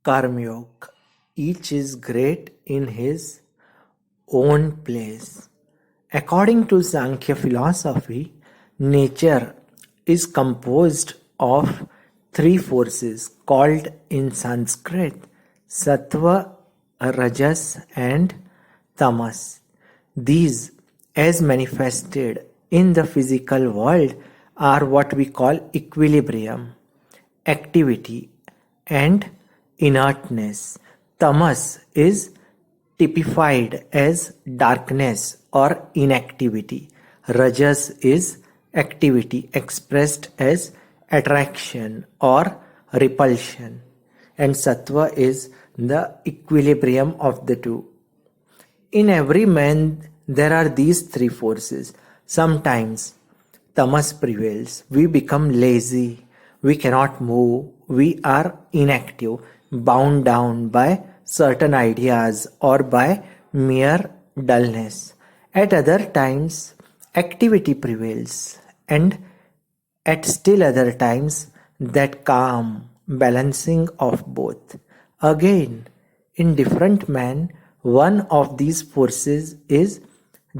Karma Yoga. Each is great in his own place. According to Sankhya philosophy, nature is composed of three forces called in Sanskrit Sattva, Rajas, and Tamas. These, as manifested in the physical world, are what we call equilibrium, activity, and inertness. Tamas is typified as darkness or inactivity. Rajas is activity expressed as attraction or repulsion. And Sattva is the equilibrium of the two. In every man, there are these three forces. Sometimes tamas prevails. We become lazy. We cannot move. We are inactive, bound down by certain ideas or by mere dullness. At other times, activity prevails, and at still other times, that calm balancing of both. Again, in different men, one of these forces is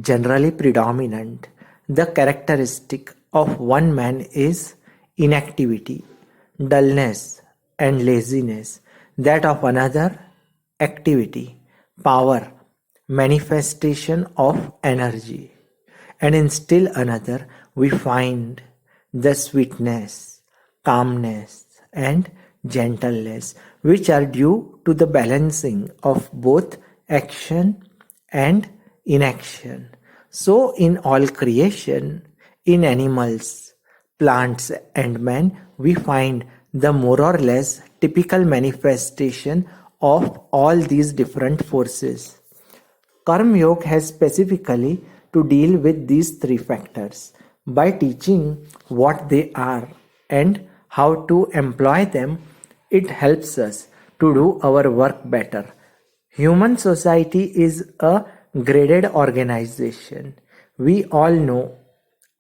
generally predominant. The characteristic of one man is inactivity, dullness, and laziness. That of another, activity, power, manifestation of energy. And in still another, we find the sweetness, calmness, and gentleness, which are due to the balancing of both action and inaction. So, in all creation, in animals, plants, and man, we find the more or less typical manifestation of all these different forces. Karma Yoga has specifically to deal with these three factors. By teaching what they are and how to employ them, it helps us to do our work better. Human society is a graded organization. We all know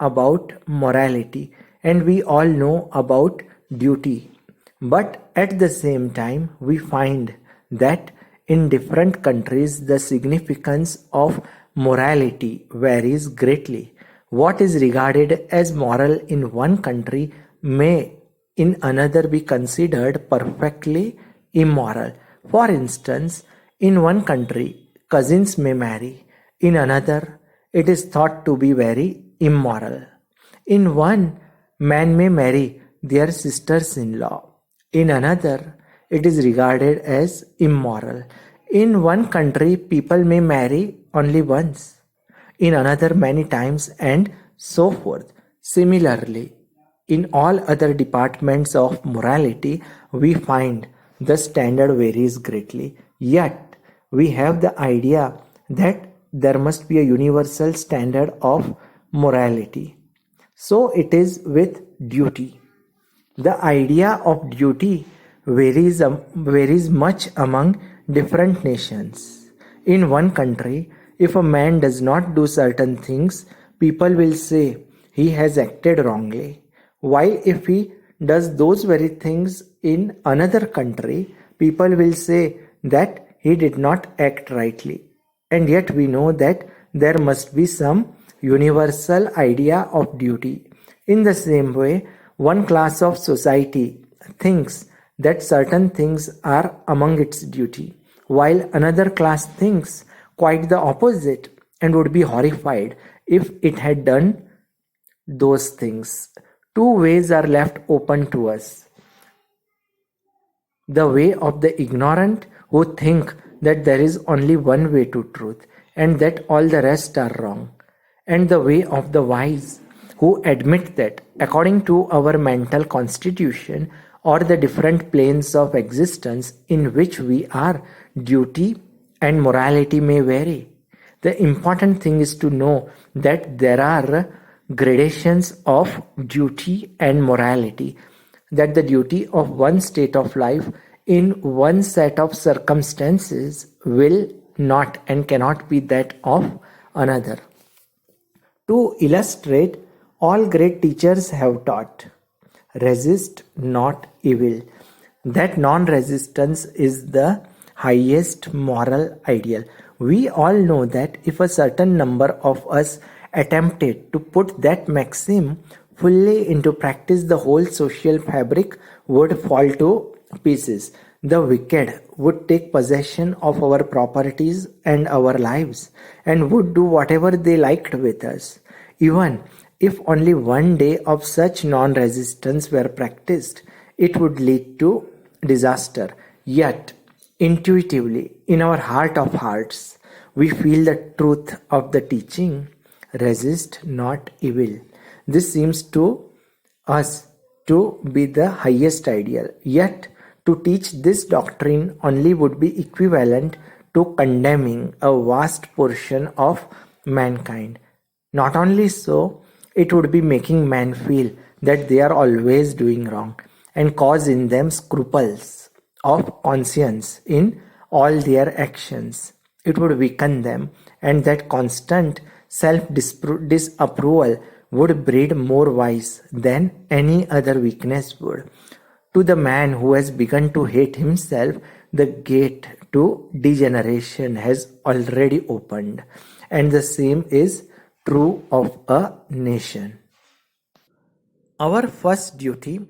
about morality and we all know about duty. But at the same time, we find that in different countries the significance of morality varies greatly. What is regarded as moral in one country may in another be considered perfectly immoral. For instance, in one country, cousins may marry. In another, it is thought to be very immoral. In one, man may marry their sisters-in-law. In another, it is regarded as immoral. In one country, people may marry only once. In another, many times, and so forth. Similarly, in all other departments of morality, we find the standard varies greatly. Yet, we have the idea that there must be a universal standard of morality. So it is with duty. The idea of duty varies much among different nations. In one country, if a man does not do certain things, people will say he has acted wrongly. While if he does those very things in another country, people will say that he did not act rightly. And yet we know that there must be some universal idea of duty. In the same way, one class of society thinks that certain things are among its duty, while another class thinks quite the opposite and would be horrified if it had done those things. Two ways are left open to us. The way of the ignorant who think that there is only one way to truth and that all the rest are wrong, and the way of the wise who admit that according to our mental constitution or the different planes of existence in which we are, duty and morality may vary. The important thing is to know that there are gradations of duty and morality, that the duty of one state of life in one set of circumstances will not and cannot be that of another. To illustrate, all great teachers have taught, resist not evil. that non-resistance is the highest moral ideal. We all know that if a certain number of us attempted to put that maxim fully into practice, the whole social fabric would fall to pieces. The wicked would take possession of our properties and our lives and would do whatever they liked with us. Even if only one day of such non resistance were practiced, it would lead to disaster. Yet, intuitively, in our heart of hearts, we feel the truth of the teaching: resist not evil. This seems to us to be the highest ideal. Yet, to teach this doctrine only would be equivalent to condemning a vast portion of mankind. Not only so, it would be making men feel that they are always doing wrong and cause in them scruples of conscience in all their actions. It would weaken them, and that constant self disapproval would breed more vice than any other weakness would. To the man who has begun to hate himself, the gate to degeneration has already opened, and the same is true of a nation. Our first duty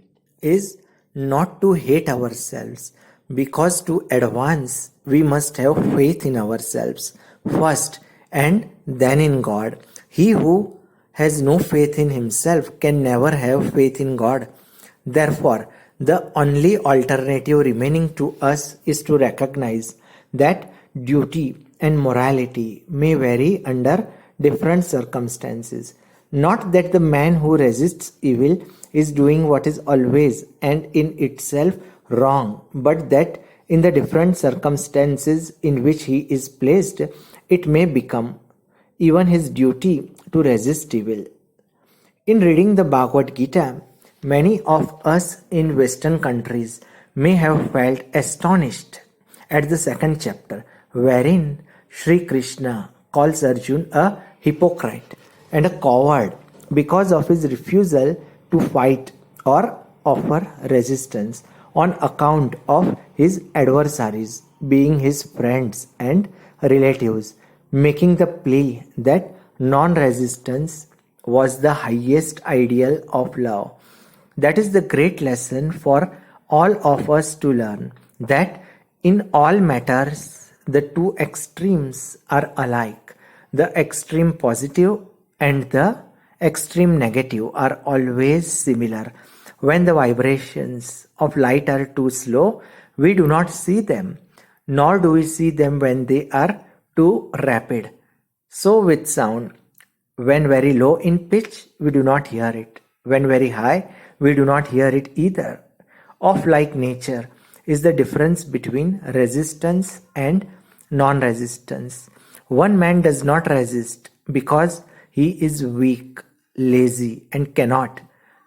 is not to hate ourselves, because to advance we must have faith in ourselves first and then in God. He who has no faith in himself can never have faith in God. Therefore, the only alternative remaining to us is to recognize that duty and morality may vary under different circumstances. Not that the man who resists evil is doing what is always and in itself wrong, but that in the different circumstances in which he is placed, it may become even his duty to resist evil. In reading the Bhagavad Gita, many of us in Western countries may have felt astonished at the second chapter, wherein Sri Krishna calls Arjun a hypocrite and a coward because of his refusal to fight or offer resistance on account of his adversaries being his friends and relatives, making the plea that non resistance was the highest ideal of love. That is the great lesson for all of us to learn, that in all matters the two extremes are alike. The extreme positive and the extreme negative are always similar. When the vibrations of light are too slow, we do not see them, nor do we see them when they are too rapid. So with sound, when very low in pitch, we do not hear it. When very high, we do not hear it either. Of like nature is the difference between resistance and non-resistance. One man does not resist because he is weak, lazy, and cannot,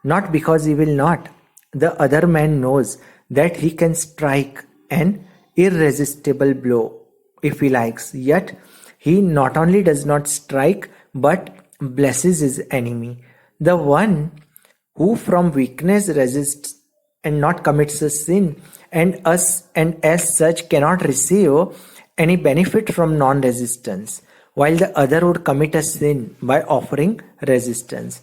not because he will not. The other man knows that he can strike an irresistible blow if he likes, yet he not only does not strike but blesses his enemy. The one who from weakness resists and not commits a sin and as such cannot receive any benefit from non-resistance, while the other would commit a sin by offering resistance.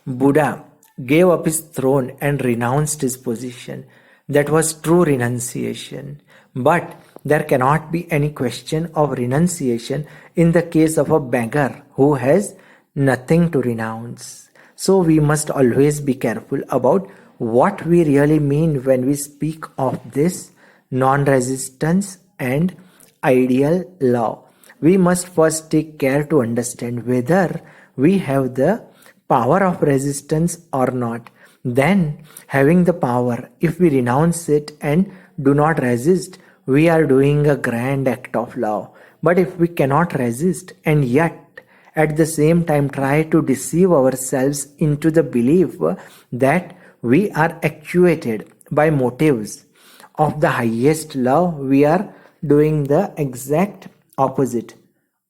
Buddha gave up his throne and renounced his position. That was true renunciation. But there cannot be any question of renunciation in the case of a beggar who has nothing to renounce. So we must always be careful about what we really mean when we speak of this non-resistance and ideal law. We must first take care to understand whether we have the power of resistance or not. Then, having the power, if we renounce it and do not resist, we are doing a grand act of love. But if we cannot resist and yet at the same time try to deceive ourselves into the belief that we are actuated by motives of the highest love, we are doing the exact opposite.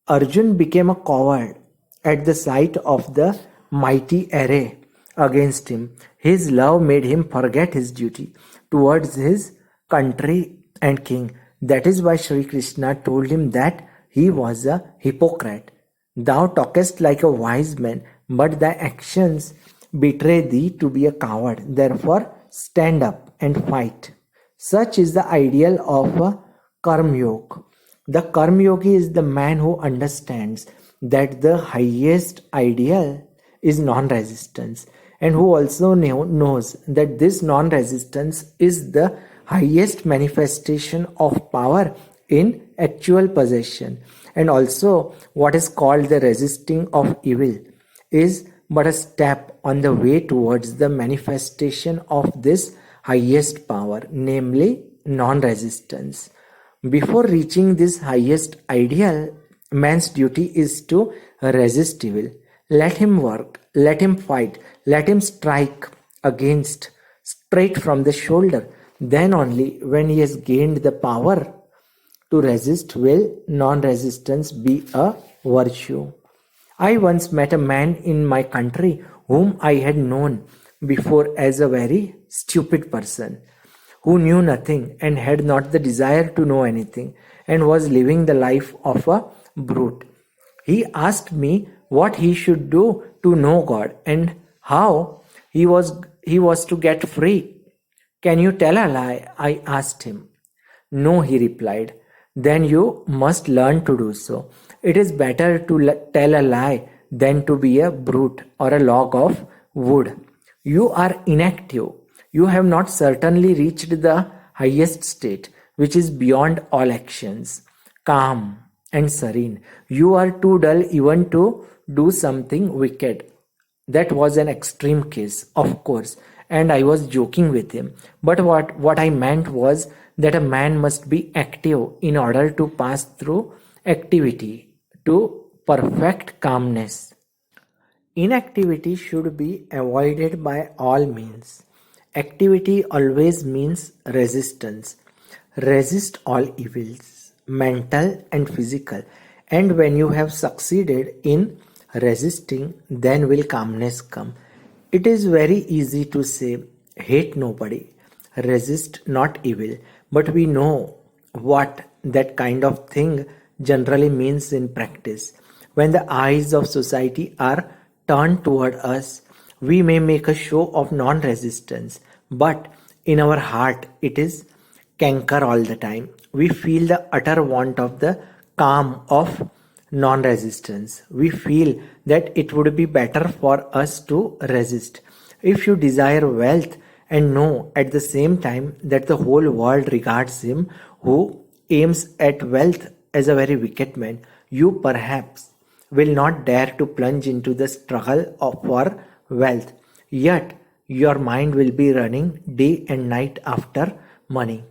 Arjun became a coward at the sight of the mighty array against him. His love made him forget his duty towards his country and king. That is why Sri Krishna told him that he was a hypocrite. Thou talkest like a wise man, but thy actions betray thee to be a coward. Therefore, stand up and fight. Such is the ideal of a Karma Yoga. The Karma Yogi is the man who understands that the highest ideal is non-resistance, and who also knows that this non-resistance is the highest manifestation of power in actual possession, and also what is called the resisting of evil is but a step on the way towards the manifestation of this highest power, namely non-resistance. Before reaching this highest ideal, man's duty is to resist evil. Let him work, let him fight, let him strike against straight from the shoulder. Then only when he has gained the power to resist will non-resistance be a virtue. I once met a man in my country whom I had known before as a very stupid person, who knew nothing and had not the desire to know anything, and was living the life of a brute. He asked me what he should do to know God and how he was to get free. Can you tell a lie? I asked him. No, he replied. Then you must learn to do so. It is better to tell a lie than to be a brute or a log of wood. You are inactive. You have not certainly reached the highest state, which is beyond all actions, calm and serene. You are too dull even to do something wicked. That was an extreme case, of course, and I was joking with him. But what I meant was that a man must be active in order to pass through activity to perfect calmness. Inactivity should be avoided by all means. Activity always means resistance. Resist all evils, mental and physical. And when you have succeeded in resisting, then will calmness come. It is very easy to say, hate nobody, resist not evil, but we know what that kind of thing generally means in practice. When the eyes of society are turned toward us, we may make a show of non-resistance, but in our heart it is canker all the time. We feel the utter want of the calm of non-resistance. We feel that it would be better for us to resist. If you desire wealth and know at the same time that the whole world regards him who aims at wealth as a very wicked man, you perhaps will not dare to plunge into the struggle for wealth. Yet your mind will be running day and night after money.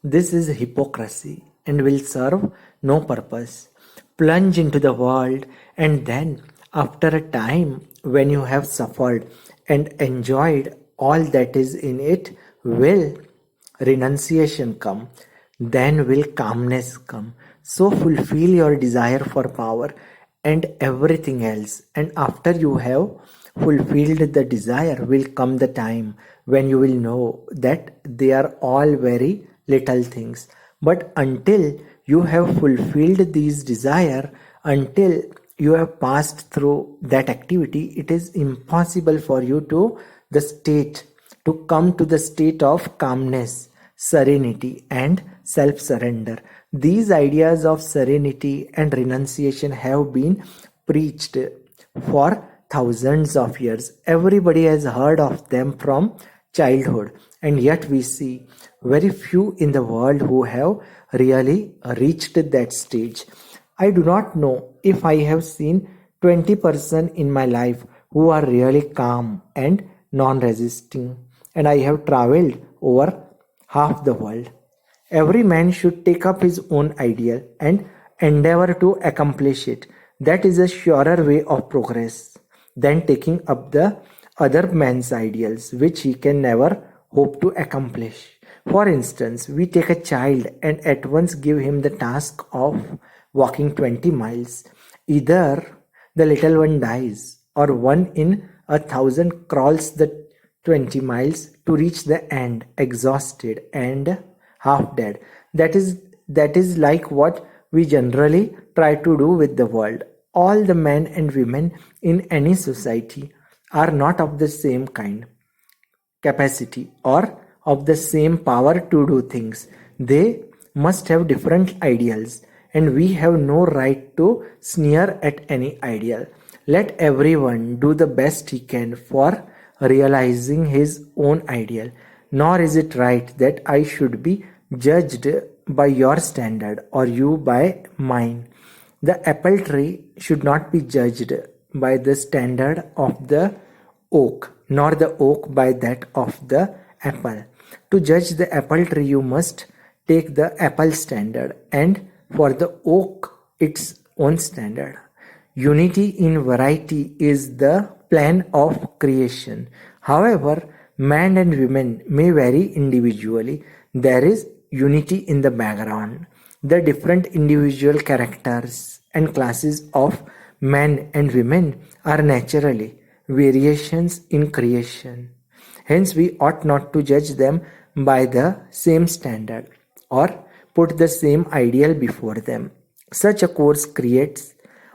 This is hypocrisy and will serve no purpose. Plunge into the world, and then, after a time when you have suffered and enjoyed all that is in it, will renunciation come. Then will calmness come. So fulfill your desire for power and everything else, and after you have fulfilled the desire will come the time when you will know that they are all very little things. But until you have fulfilled these desire, until you have passed through that activity, it is impossible for you to come to the state of calmness, serenity and self-surrender. These ideas of serenity and renunciation have been preached for thousands of years. Everybody has heard of them from childhood, and yet we see very few in the world who have really reached that stage. I do not know if I have seen 20% in my life who are really calm and non-resisting, and I have traveled over half the world. Every man should take up his own ideal and endeavor to accomplish it. That is a surer way of progress than taking up the other man's ideals, which he can never hope to accomplish. For instance, we take a child and at once give him the task of walking 20 miles. Either the little one dies, or one in 1,000 crawls the 20 miles to reach the end exhausted and half dead. That is like what we generally try to do with the world. All the men and women in any society are not of the same kind, capacity, or of the same power to do things. They must have different ideals, and we have no right to sneer at any ideal. Let everyone do the best he can for realizing his own ideal. Nor is it right that I should be judged by your standard or you by mine. The apple tree should not be judged by the standard of the oak, nor the oak by that of the apple. To judge the apple tree, you must take the apple standard, and for the oak, its own standard. Unity in variety is the plan of creation. However, man and women may vary individually. There is unity in the background. The different individual characters and classes of men and women are naturally variations in creation. Hence, we ought not to judge them by the same standard or put the same ideal before them. Such a course creates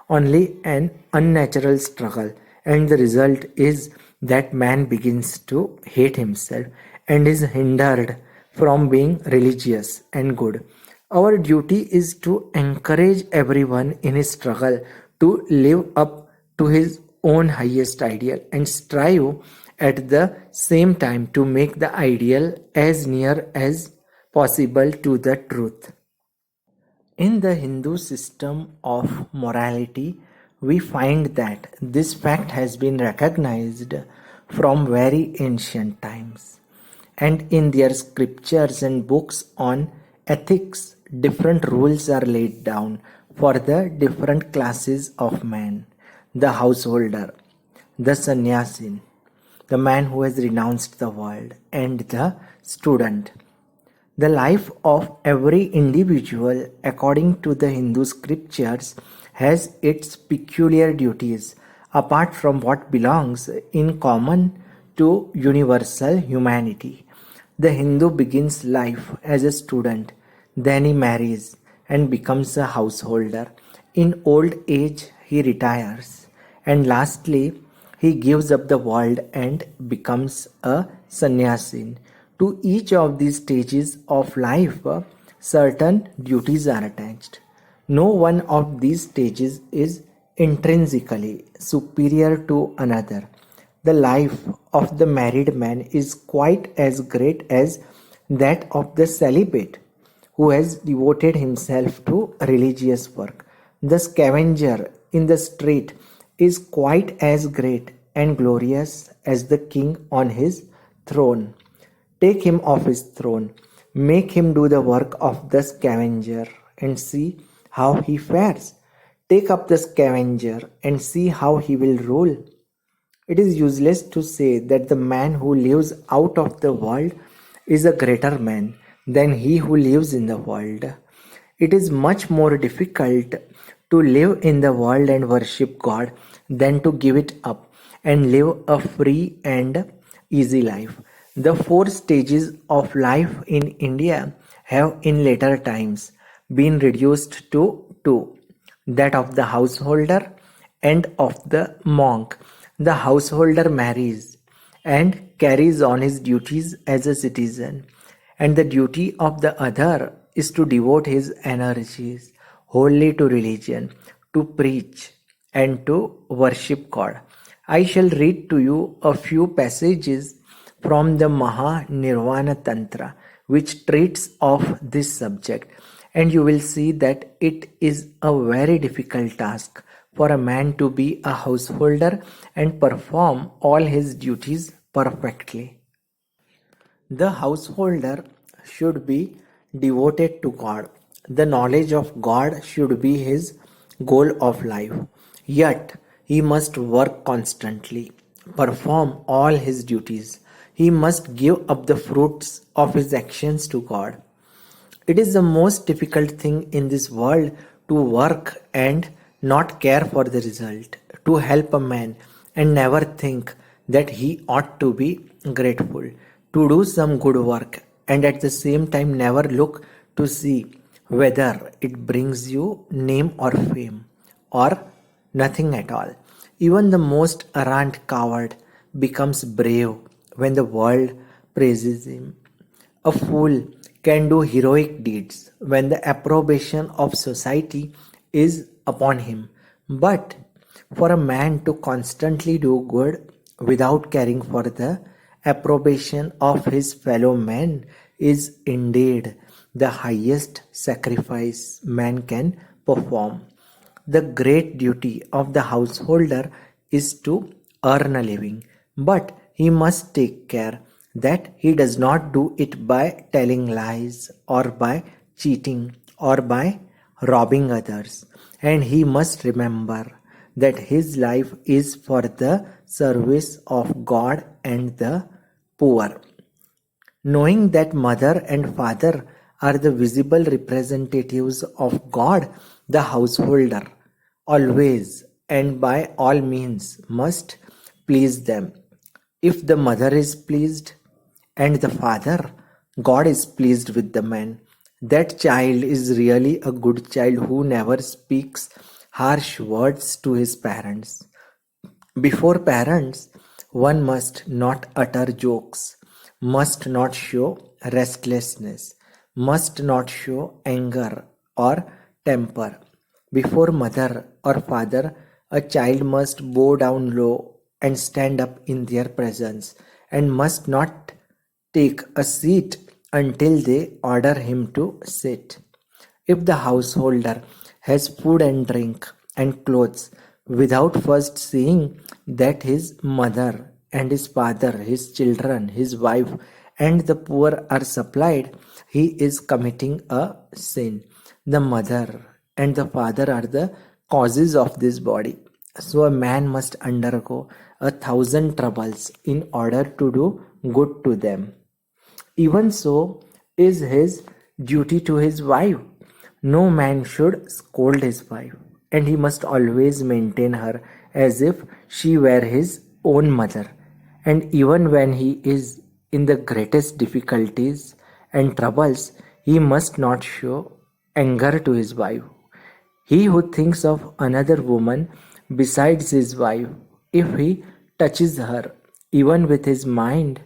only an unnatural struggle, and the result is that man begins to hate himself and is hindered from being religious and good. Our duty is to encourage everyone in his struggle to live up to his own highest ideal and strive at the same time to make the ideal as near as possible to the truth. In the Hindu system of morality, we find that this fact has been recognized from very ancient times. And in their scriptures and books on ethics, different rules are laid down for the different classes of men: the householder, the sannyasin, the man who has renounced the world, and the student. The life of every individual, according to the Hindu scriptures, has its peculiar duties, apart from what belongs in common to universal humanity. The Hindu begins life as a student, then he marries and becomes a householder. In old age, he retires, and lastly, he gives up the world and becomes a sannyasin. To each of these stages of life, certain duties are attached. No one of these stages is intrinsically superior to another. The life of the married man is quite as great as that of the celibate who has devoted himself to religious work. The scavenger in the street is quite as great and glorious as the king on his throne. Take him off his throne, make him do the work of the scavenger, and see how he fares. Take up the scavenger and see how he will rule. It is useless to say that the man who lives out of the world is a greater man than he who lives in the world. It is much more difficult to live in the world and worship God than to give it up and live a free and easy life. The four stages of life in India have in later times been reduced to two: that of the householder and of the monk. The householder marries and carries on his duties as a citizen, and the duty of the other is to devote his energies wholly to religion, to preach, and to worship God. I shall read to you a few passages from the Maha-Nirvana Tantra, which treats of this subject, and you will see that it is a very difficult task for a man to be a householder and perform all his duties perfectly. The householder should be devoted to God. The knowledge of God should be his goal of life. Yet, he must work constantly, perform all his duties. He must give up the fruits of his actions to God. It is the most difficult thing in this world to work and not care for the result, to help a man and never think that he ought to be grateful, to do some good work and at the same time never look to see whether it brings you name or fame or nothing at all. Even the most arrant coward becomes brave when the world praises him. A fool can do heroic deeds when the approbation of society is upon him. But for a man to constantly do good without caring for the approbation of his fellow men is indeed the highest sacrifice man can perform. The great duty of the householder is to earn a living, but he must take care that he does not do it by telling lies or by cheating or by robbing others. And he must remember that his life is for the service of God and the poor. Knowing that mother and father are the visible representatives of God, the householder always and by all means must please them. If the mother is pleased and the father, God is pleased with the man. That child is really a good child who never speaks harsh words to his parents. Before parents, one must not utter jokes, must not show restlessness, must not show anger or temper. Before mother or father, a child must bow down low and stand up in their presence, and must not take a seat until they order him to sit. If the householder has food and drink and clothes without first seeing that his mother and his father, his children, his wife, and the poor are supplied, he is committing a sin. The mother and the father are the causes of this body. So a man must undergo 1,000 troubles in order to do good to them. Even so is his duty to his wife. No man should scold his wife, and he must always maintain her as if she were his own mother. And even when he is in the greatest difficulties and troubles, he must not show anger to his wife. He who thinks of another woman besides his wife, if he touches her even with his mind,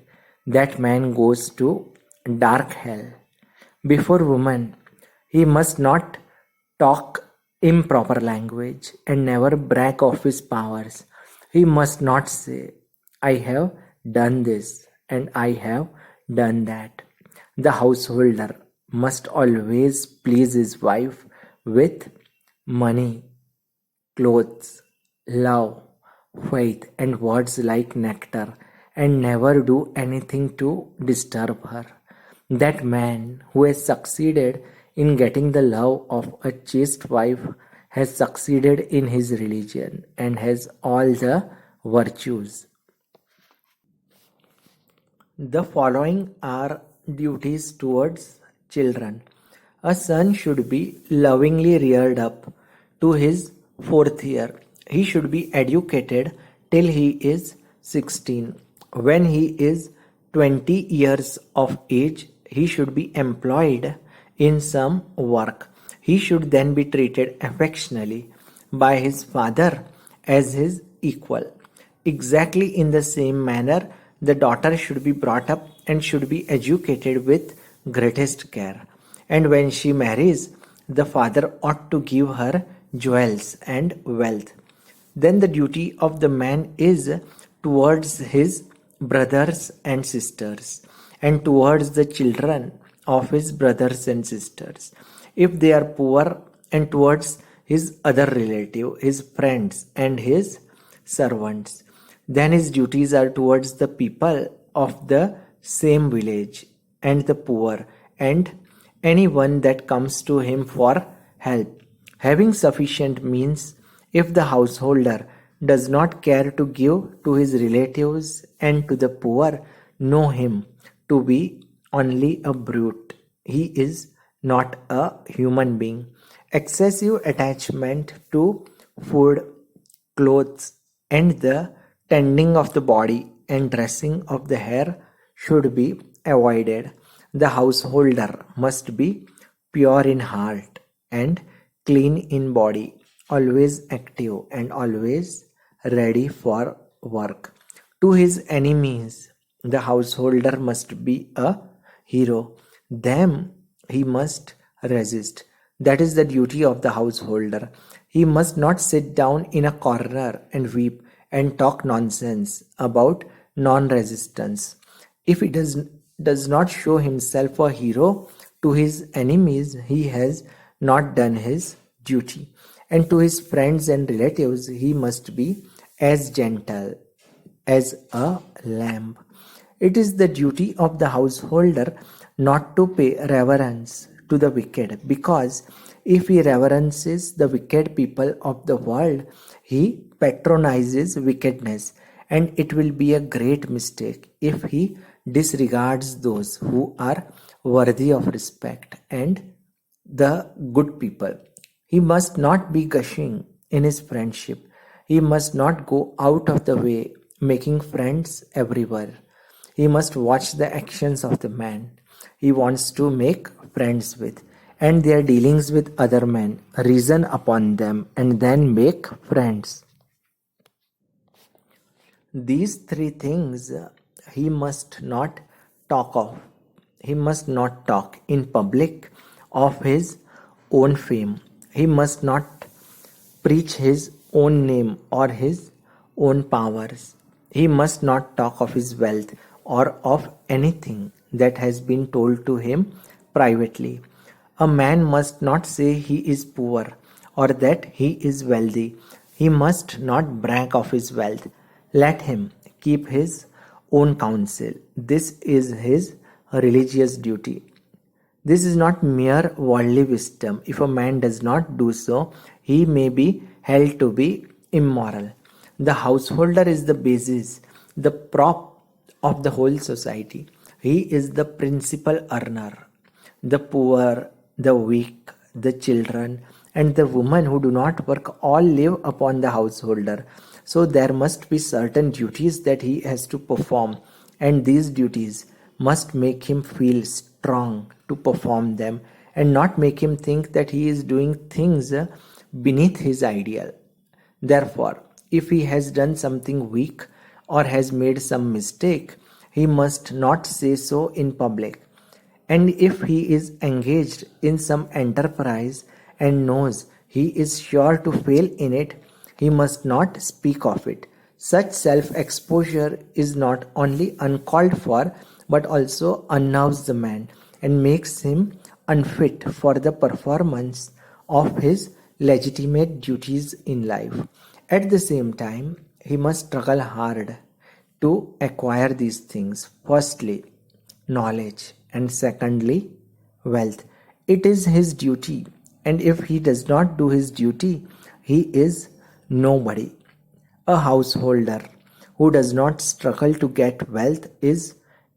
that man goes to dark hell. Before woman, he must not talk improper language and never brag of his powers. He must not say, I have done this and I have done that. The householder must always please his wife with money, clothes, love, faith, and words like nectar, and never do anything to disturb her. That man who has succeeded in getting the love of a chaste wife has succeeded in his religion and has all the virtues. The following are duties towards children. A son should be lovingly reared up to his fourth year. He should be educated till he is 16. When he is 20 years of age, he should be employed in some work. He should then be treated affectionately by his father as his equal. Exactly in the same manner, the daughter should be brought up and should be educated with greatest care. And when she marries, the father ought to give her jewels and wealth. Then the duty of the man is towards his brothers and sisters and towards the children of his brothers and sisters, if they are poor, and towards his other relative, his friends and his servants. Then his duties are towards the people of the same village and the poor and anyone that comes to him for help. Having sufficient means, if the householder does not care to give to his relatives and to the poor, know him to be only a brute. He is not a human being. Excessive attachment to food, clothes, and the tending of the body and dressing of the hair should be avoided. The householder must be pure in heart and clean in body, always active and always ready for work. To his enemies, the householder must be a hero. Them he must resist. That is the duty of the householder. He must not sit down in a corner and weep and talk nonsense about non resistance. If he does not show himself a hero to his enemies, he has not done his duty. And to his friends and relatives, he must be as gentle as a lamb. It is the duty of the householder not to pay reverence to the wicked, because if he reverences the wicked people of the world, he patronizes wickedness, and it will be a great mistake if he disregards those who are worthy of respect and the good people. He must not be gushing in his friendship. He must not go out of the way making friends everywhere. He must watch the actions of the man he wants to make friends with, and their dealings with other men, reason upon them, and then make friends. These three things he must not talk of. He must not talk in public of his own fame. He must not preach his own name or his own powers. He must not talk of his wealth or of anything that has been told to him privately. A man must not say he is poor or that he is wealthy. He must not brag of his wealth. Let him keep his own counsel. This is his religious duty. This is not mere worldly wisdom. If a man does not do so, he may be held to be immoral. The householder is the basis, the prop of the whole society. He is the principal earner. The poor, the weak, the children, and the women who do not work all live upon the householder. So there must be certain duties that he has to perform, and these duties must make him feel strong to perform them and not make him think that he is doing things beneath his ideal. Therefore, if he has done something weak or has made some mistake, he must not say so in public. And if he is engaged in some enterprise and knows he is sure to fail in it, he must not speak of it. Such self exposure is not only uncalled for but also unnerves the man and makes him unfit for the performance of his legitimate duties in life. At the same time, he must struggle hard to acquire these things. Firstly, knowledge, and secondly, wealth. It is his duty, and if he does not do his duty, he is nobody. A householder who does not struggle to get wealth is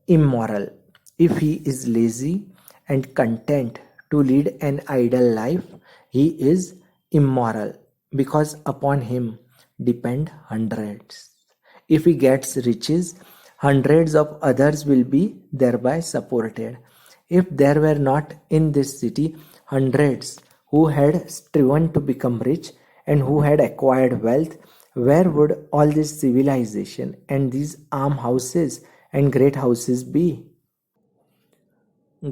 immoral. If he is lazy and content to lead an idle life, he is immoral, because upon him depend hundreds. If he gets riches, hundreds of others will be thereby supported. If there were not in this city hundreds who had striven to become rich and who had acquired wealth, where would all this civilization and these almshouses and great houses be?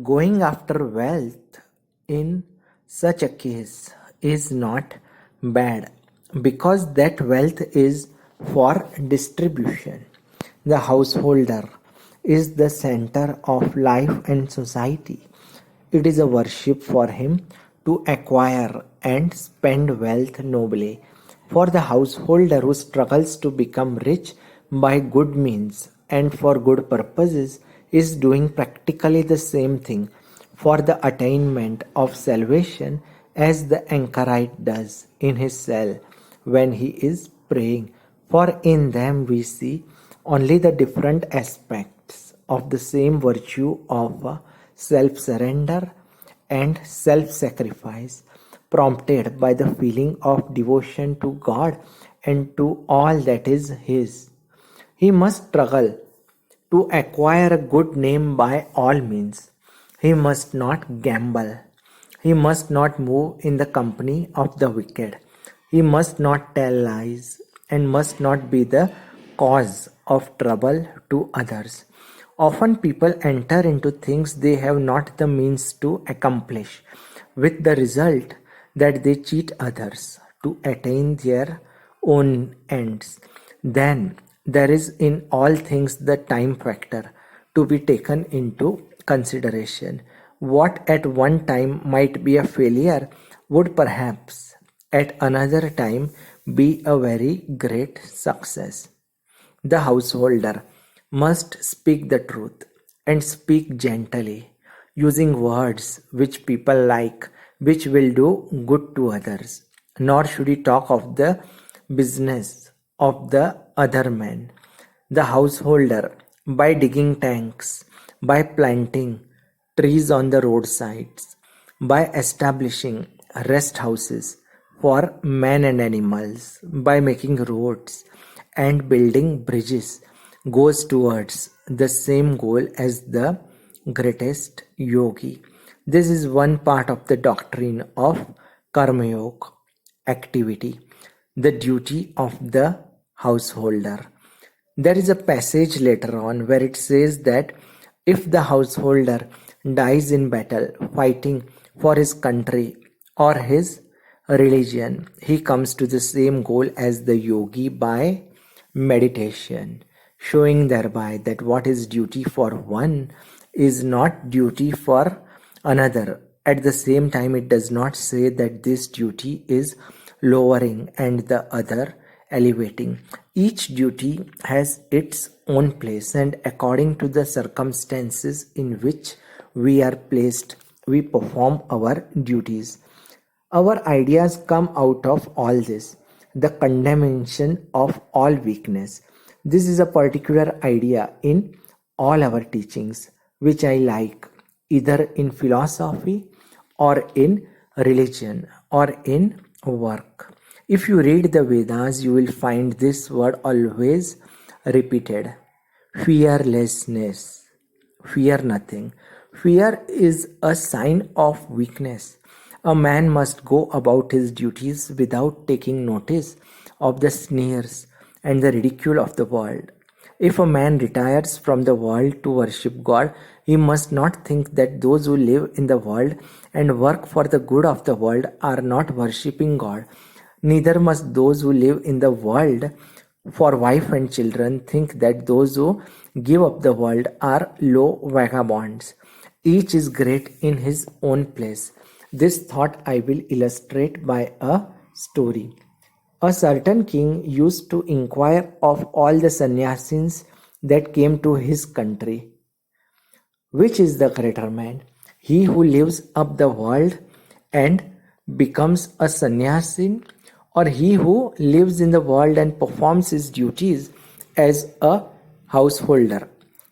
Going after wealth in such a case is not bad, because that wealth is for distribution. The householder is the center of life and society. It is a worship for him to acquire and spend wealth nobly. For the householder who struggles to become rich by good means and for good purposes is doing practically the same thing for the attainment of salvation as the anchorite does in his cell when he is praying. For in them we see only the different aspects of the same virtue of self surrender and self sacrifice, prompted by the feeling of devotion to God and to all that is His. He must struggle to acquire a good name by all means. He must not gamble. He must not move in the company of the wicked. He must not tell lies and must not be the cause of trouble to others. Often people enter into things they have not the means to accomplish, with the result that they cheat others to attain their own ends. Then there is in all things the time factor to be taken into consideration. What at one time might be a failure would perhaps at another time be a very great success. The householder must speak the truth and speak gently, using words which people like, which will do good to others. Nor should he talk of the business of the other man. The householder, by digging tanks, by planting trees on the roadsides, by establishing rest houses for men and animals, by making roads and building bridges, goes towards the same goal as the greatest yogi. This is one part of the doctrine of Karma Yoga, activity, the duty of the householder. There is a passage later on where it says that if the householder dies in battle fighting for his country or his religion, he comes to the same goal as the yogi by meditation, showing thereby that what is duty for one is not duty for another. At the same time, it does not say that this duty is lowering and the other elevating. Each duty has its own place, and according to the circumstances in which we are placed, we perform our duties. Our ideas come out of all this, the condemnation of all weakness. This is a particular idea in all our teachings, which I like, either in philosophy or in religion or in work. If you read the Vedas, you will find this word always repeated: fearlessness. Fear nothing. Fear is a sign of weakness. A man must go about his duties without taking notice of the sneers and the ridicule of the world. If a man retires from the world to worship God, he must not think that those who live in the world and work for the good of the world are not worshipping God. Neither must those who live in the world for wife and children think that those who give up the world are low vagabonds. Each is great in his own place. This thought I will illustrate by a story. A certain king used to inquire of all the sannyasins that came to his country, which is the greater man, he who lives up the world and becomes a sannyasin, or he who lives in the world and performs his duties as a householder?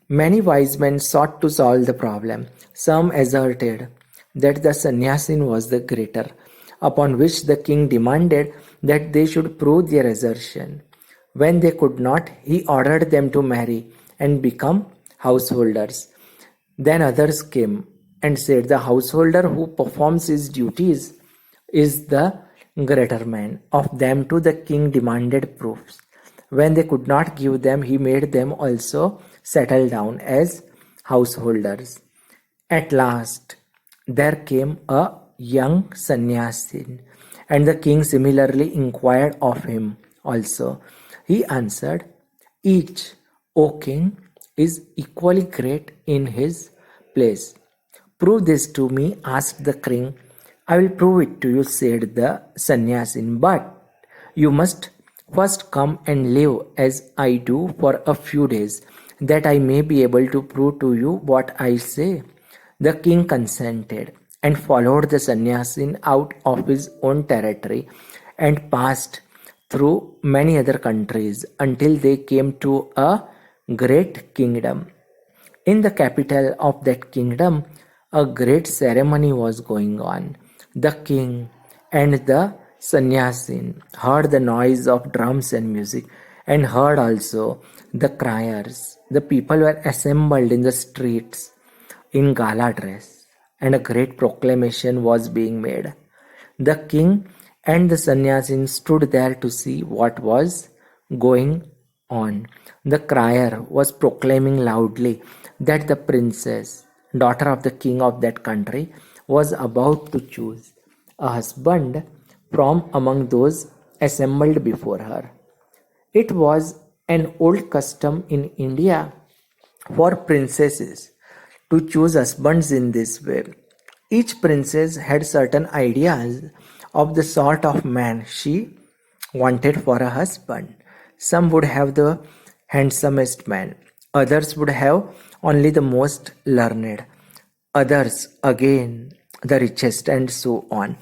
Many wise men sought to solve the problem. Some asserted that the sannyasin was the greater, upon which the king demanded that they should prove their assertion. When they could not, he ordered them to marry and become householders. Then others came and said, the householder who performs his duties is the greater man. Of them too the king demanded proofs. When they could not give them, he made them also settle down as householders. At last there came a young sannyasin, and the king similarly inquired of him also. He answered, each, O king, is equally great in his place. Prove this to me, asked the king. I will prove it to you, said the sannyasin, but you must first come and live as I do for a few days, that I may be able to prove to you what I say. The king consented and followed the sannyasin out of his own territory and passed through many other countries until they came to a great kingdom. In the capital of that kingdom, a great ceremony was going on. The king and the sannyasin heard the noise of drums and music, and heard also the criers. The people were assembled in the streets in gala dress, and a great proclamation was being made. The king and the sannyasin stood there to see what was going on. The crier was proclaiming loudly that the princess, daughter of the king of that country, was about to choose a husband from among those assembled before her. It was an old custom in India for princesses to choose husbands in this way. Each princess had certain ideas of the sort of man she wanted for a husband. Some would have the handsomest man, others would have only the most learned, others again the richest, and so on.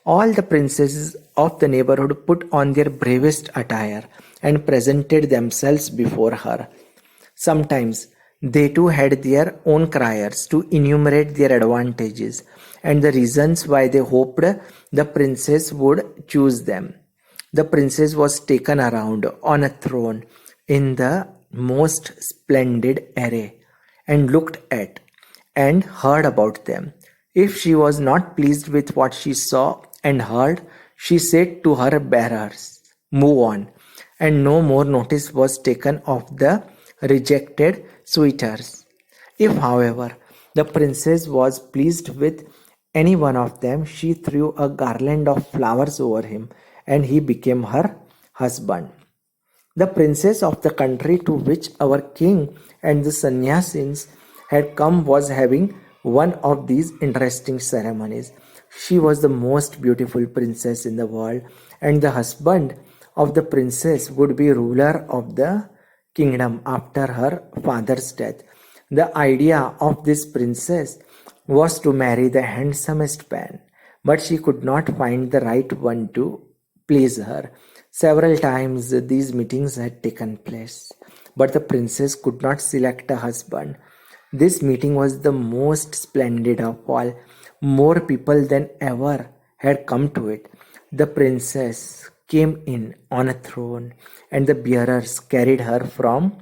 All the princesses of the neighborhood put on their bravest attire and presented themselves before her. Sometimes they too had their own criers to enumerate their advantages and the reasons why they hoped the princess would choose them. The princess was taken around on a throne in the most splendid array and looked at and heard about them. If she was not pleased with what she saw and heard, she said to her bearers, "Move on," and no more notice was taken of the rejected suitors. If, however, the princess was pleased with any one of them, she threw a garland of flowers over him, and he became her husband. The princess of the country to which our king and the sannyasins had come was having one of these interesting ceremonies. She was the most beautiful princess in the world, and the husband of the princess would be ruler of the kingdom after her father's death. The idea of this princess was to marry the handsomest man, but she could not find the right one to please her. Several times these meetings had taken place, but the princess could not select a husband. This meeting was the most splendid of all. More people than ever had come to it. The princess came in on a throne, and the bearers carried her from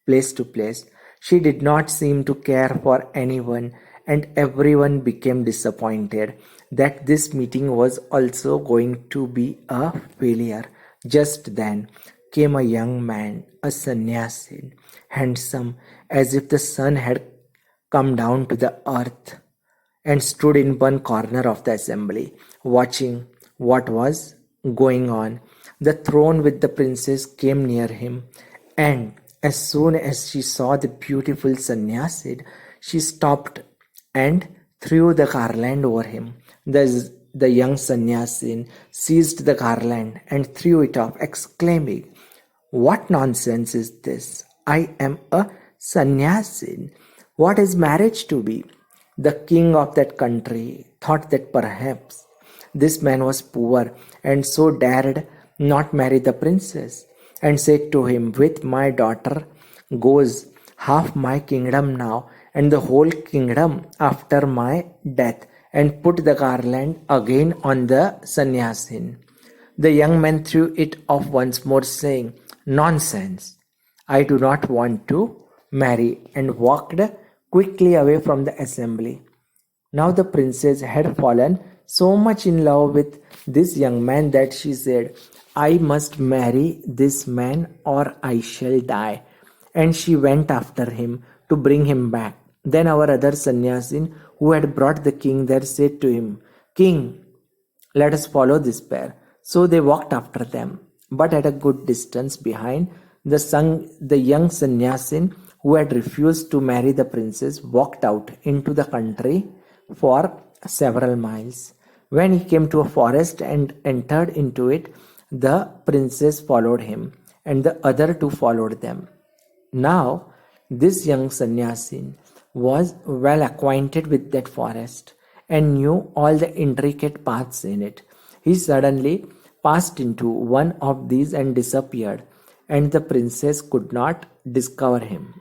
place to place. She did not seem to care for anyone, and everyone became disappointed that this meeting was also going to be a failure. Just then came a young man, a sannyasin, handsome as if the sun had come down to the earth, and stood in one corner of the assembly, watching what was going on. The throne with the princess came near him, and as soon as she saw the beautiful sannyasin, she stopped and threw the garland over him. The young sannyasin seized the garland and threw it off, exclaiming, "What nonsense is this? I am a sannyasin. What is marriage to be?" The king of that country thought that perhaps this man was poor and so dared not marry the princess, and said to him, "With my daughter goes half my kingdom now, and the whole kingdom after my death," and put the garland again on the sannyasin. The young man threw it off once more, saying, "Nonsense! I do not want to marry," and walked quickly away from the assembly. Now the princess had fallen so much in love with this young man that she said, "I must marry this man or I shall die." And she went after him to bring him back. Then our other sannyasin, who had brought the king there, said to him, "King, let us follow this pair." So they walked after them, but at a good distance behind. The young sannyasin who had refused to marry the princess walked out into the country for several miles. When he came to a forest and entered into it, the princess followed him, and the other two followed them. Now, this young sannyasin was well acquainted with that forest and knew all the intricate paths in it. He suddenly passed into one of these and disappeared, and the princess could not discover him.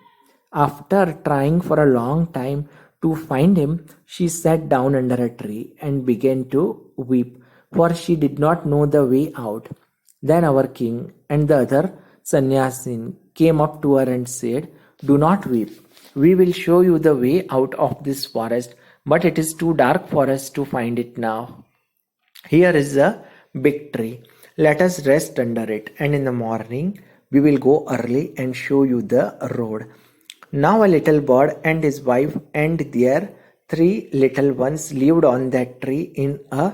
After trying for a long time to find him, she sat down under a tree and began to weep, for she did not know the way out. Then our king and the other sannyasin came up to her and said, "Do not weep. We will show you the way out of this forest, but it is too dark for us to find it now. Here is a big tree. Let us rest under it, and in the morning we will go early and show you the road. Now a little bird and his wife and their three little ones lived on that tree in a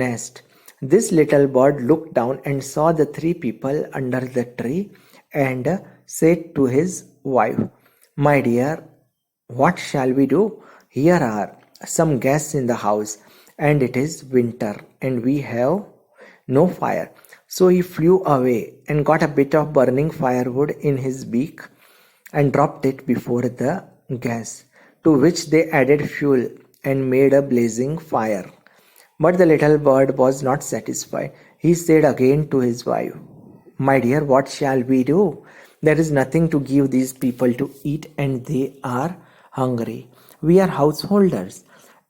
nest. This little bird looked down and saw the three people under the tree and said to his wife, "My dear, what shall we do? Here are some guests in the house, and it is winter, and we have no fire." So he flew away and got a bit of burning firewood in his beak and dropped it before the guests, to which they added fuel and made a blazing fire. But the little bird was not satisfied. He said again to his wife, "My dear, what shall we do? There is nothing to give these people to eat, and they are hungry. We are householders.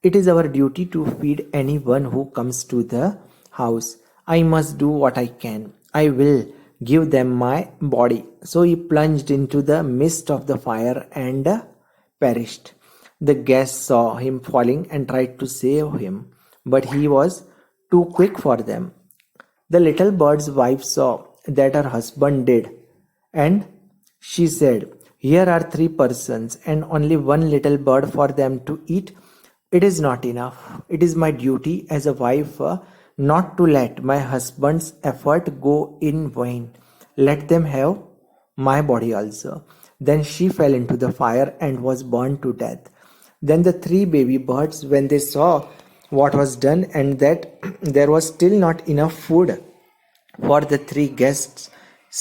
It is our duty to feed anyone who comes to the house. I must do what I can. I will give them my body." So he plunged into the midst of the fire and perished. The guests saw him falling and tried to save him, but he was too quick for them. The little bird's wife saw that her husband did, and she said, "Here are three persons and only one little bird for them to eat. It is not enough. It is my duty as a wife not to let my husband's effort go in vain. Let them have my body also." Then she fell into the fire and was burned to death. Then the three baby birds, when they saw what was done and that there was still not enough food for the three guests,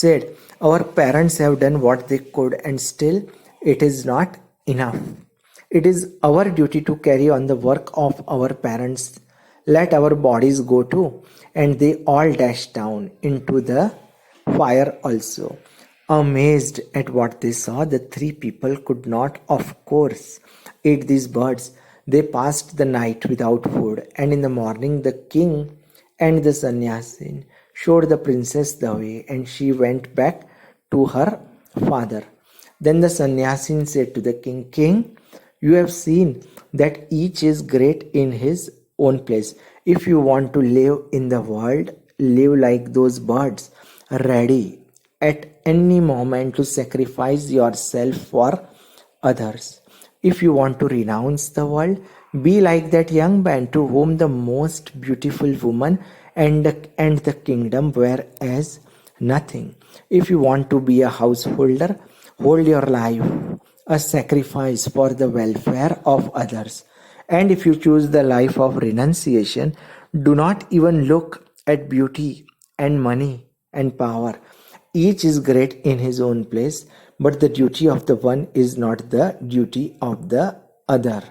said, "Our parents have done what they could, and still it is not enough. It is our duty to carry on the work of our parents. Let our bodies go too." And they all dashed down into the fire also. Amazed at what they saw, the three people could not, of course, eat these birds. They passed the night without food, and in the morning the king and the sannyasin showed the princess the way, and she went back to her father. Then the sannyasin said to the king, "King, you have seen that each is great in his own place. If you want to live in the world, live like those birds, ready at any moment to sacrifice yourself for others. If you want to renounce the world, be like that young man to whom the most beautiful woman and the kingdom were as nothing. If you want to be a householder, hold your life a sacrifice for the welfare of others. And if you choose the life of renunciation, do not even look at beauty and money and power. Each is great in his own place, but the duty of the one is not the duty of the other."